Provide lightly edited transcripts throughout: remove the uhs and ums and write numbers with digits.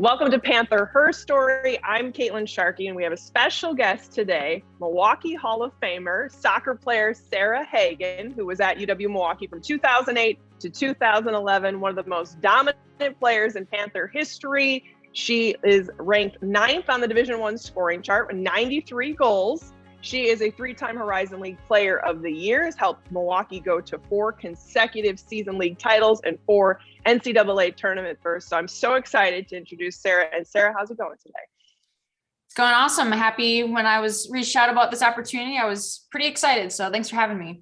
Welcome to Panther HER-Story. I'm Kaitlin Sharkey, and we have a special guest today, Milwaukee Hall of Famer, soccer player Sarah Hagen, who was at UW Milwaukee from 2008 to 2011, one of the most dominant players in Panther history. She is ranked 9th on the Division I scoring chart with 93 goals. She is a 3-time Horizon League Player of the Year, has helped Milwaukee go to 4 consecutive season league titles and 4 NCAA tournament berths. So I'm so excited to introduce Sarah. And Sarah, how's it going today? It's going awesome. Happy when I was reached out about this opportunity. I was pretty excited. So thanks for having me.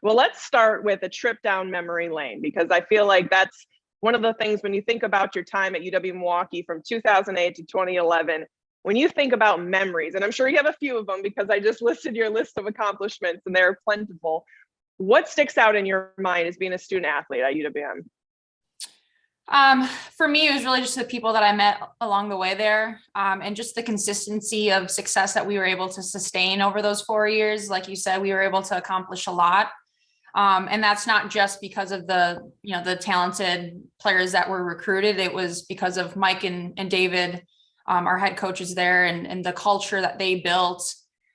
Well, let's start with a trip down memory lane, because I feel like that's one of the things when you think about your time at UW Milwaukee from 2008 to 2011, when you think about memories, and I'm sure you have a few of them because I just listed your list of accomplishments and they're plentiful. What sticks out in your mind as being a student athlete at UWM? For me, it was really just the people that I met along the way there, and just the consistency of success that we were able to sustain over those 4 years. Like you said, we were able to accomplish a lot. And that's not just because of the talented players that were recruited. It was because of Mike and David, our head coaches there, and the culture that they built.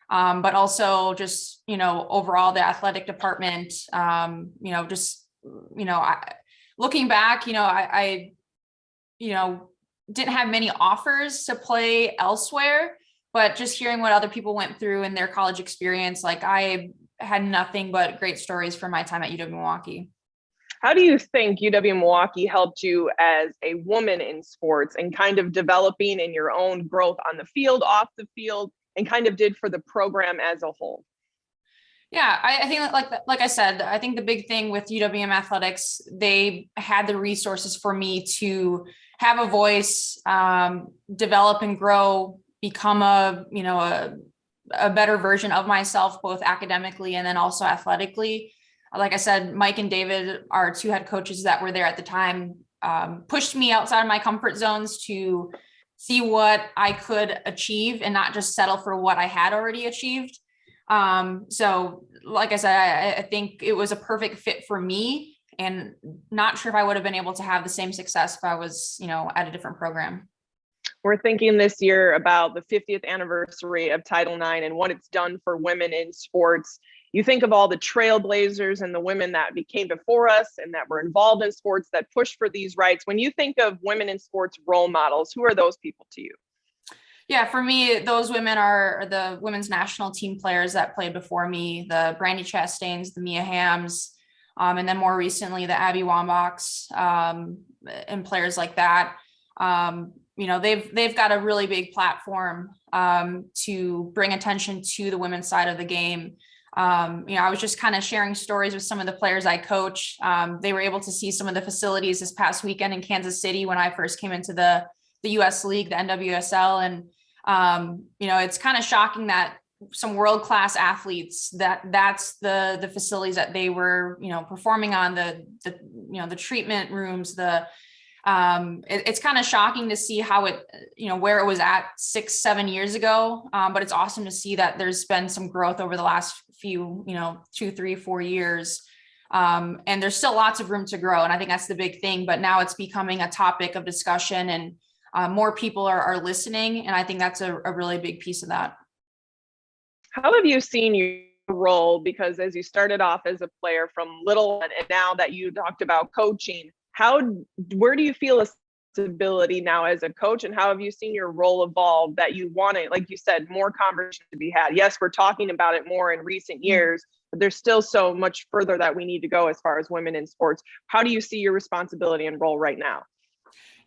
But also just, overall the athletic department, looking back, I didn't have many offers to play elsewhere, but just hearing what other people went through in their college experience, like I had nothing but great stories from my time at UW Milwaukee. How do you think UW Milwaukee helped you as a woman in sports and kind of developing in your own growth on the field, off the field, and kind of did for the program as a whole? Yeah, I think that like I said, I think the big thing with UWM athletics, they had the resources for me to have a voice, develop and grow, become a better version of myself, both academically and then also athletically. Like I said, Mike and David, our 2 head coaches that were there at the time, pushed me outside of my comfort zones to see what I could achieve and not just settle for what I had already achieved. So like I said, I think it was a perfect fit for me, and not sure if I would have been able to have the same success if I was, at a different program. We're thinking this year about the 50th anniversary of Title IX and what it's done for women in sports. You think of all the trailblazers and the women that came before us and that were involved in sports that pushed for these rights. When you think of women in sports role models, who are those people to you? Yeah, for me, those women are the women's national team players that played before me, the Brandy Chastains, the Mia Hams, and then more recently, the Abby Wambachs, and players like that. They've got a really big platform to bring attention to the women's side of the game. I was just kind of sharing stories with some of the players I coach. They were able to see some of the facilities this past weekend in Kansas City when I first came into the US League, the NWSL. And, it's kind of shocking that some world-class athletes that's the facilities that they were, performing on, the treatment rooms, it's kind of shocking to see how it, where it was at 6-7 years ago. But it's awesome to see that there's been some growth over the last few, 2, 3, 4 years. And there's still lots of room to grow. And I think that's the big thing, but now it's becoming a topic of discussion, and more people are listening. And I think that's a really big piece of that. How have you seen your role? Because as you started off as a player from little, and now that you talked about coaching, where do you feel a stability now as a coach, and how have you seen your role evolve that you want to, like you said, more conversation to be had? Yes, we're talking about it more in recent years, but there's still so much further that we need to go as far as women in sports. How do you see your responsibility and role right now?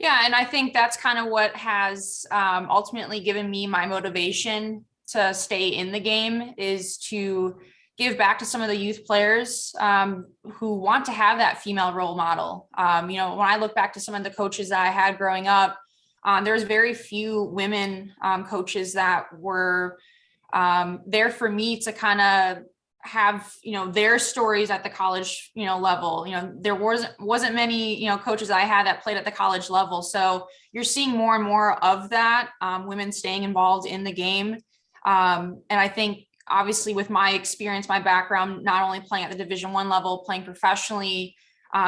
Yeah, and I think that's kind of what has ultimately given me my motivation to stay in the game, is to give back to some of the youth players who want to have that female role model. When I look back to some of the coaches that I had growing up, there's very few women coaches that were there for me to kind of have, their stories at the college, level. There wasn't many, coaches I had that played at the college level. So you're seeing more and more of that, women staying involved in the game. And I think obviously with my experience, my background, not only playing at the Division I level, playing professionally,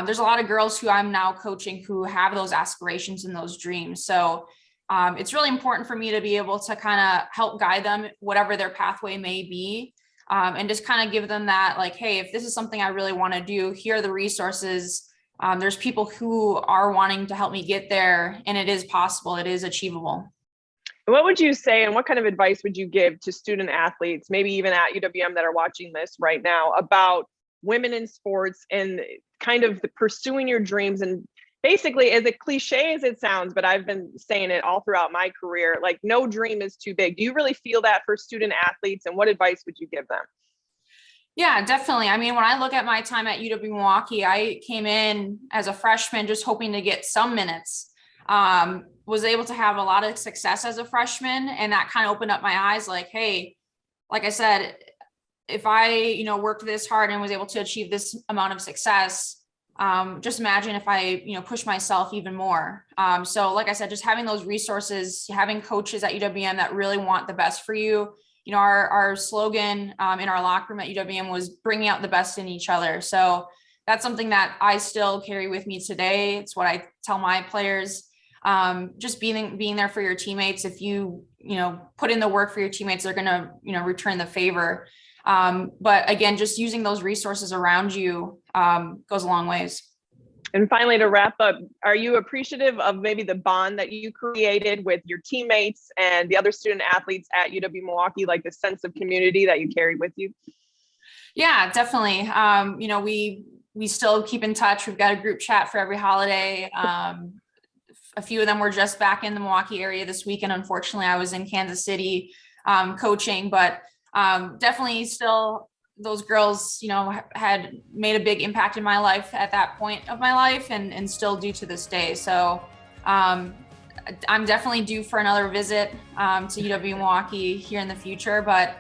there's a lot of girls who I'm now coaching who have those aspirations and those dreams. So it's really important for me to be able to kind of help guide them, whatever their pathway may be, and just kind of give them that, like, hey, if this is something I really want to do, here are the resources. There's people who are wanting to help me get there, and it is possible, it is achievable. What would you say, and what kind of advice would you give to student athletes, maybe even at UWM that are watching this right now, about women in sports and kind of pursuing your dreams? And basically, as a cliche as it sounds, but I've been saying it all throughout my career, like, no dream is too big. Do you really feel that for student athletes, and what advice would you give them? Yeah, definitely. I mean, when I look at my time at UW Milwaukee, I came in as a freshman just hoping to get some minutes. Was able to have a lot of success as a freshman, and that kind of opened up my eyes, like, hey, like I said, if I, worked this hard and was able to achieve this amount of success, just imagine if I, push myself even more. So like I said, just having those resources, having coaches at UWM that really want the best for you. Our slogan in our locker room at UWM was bringing out the best in each other. So that's something that I still carry with me today. It's what I tell my players. Just being there for your teammates. If you put in the work for your teammates, they're going to, return the favor. But again, just using those resources around you goes a long ways. And finally, to wrap up, are you appreciative of maybe the bond that you created with your teammates and the other student athletes at UW Milwaukee, like the sense of community that you carried with you? Yeah, definitely. We still keep in touch. We've got a group chat for every holiday. A few of them were just back in the Milwaukee area this week, and unfortunately I was in Kansas City coaching, but definitely still those girls, had made a big impact in my life at that point of my life, and still do to this day. So I'm definitely due for another visit to UW Milwaukee here in the future, but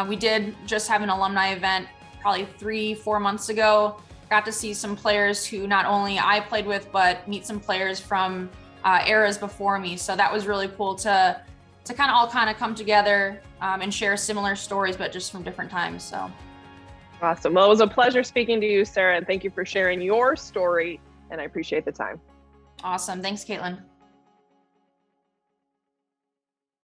we did just have an alumni event probably 3-4 months ago. Got to see some players who not only I played with, but meet some players from eras before me. So that was really cool to kind of all come together and share similar stories, but just from different times. So awesome. Well, it was a pleasure speaking to you, Sarah, and thank you for sharing your story, and I appreciate the time. Awesome. Thanks, Kaitlin.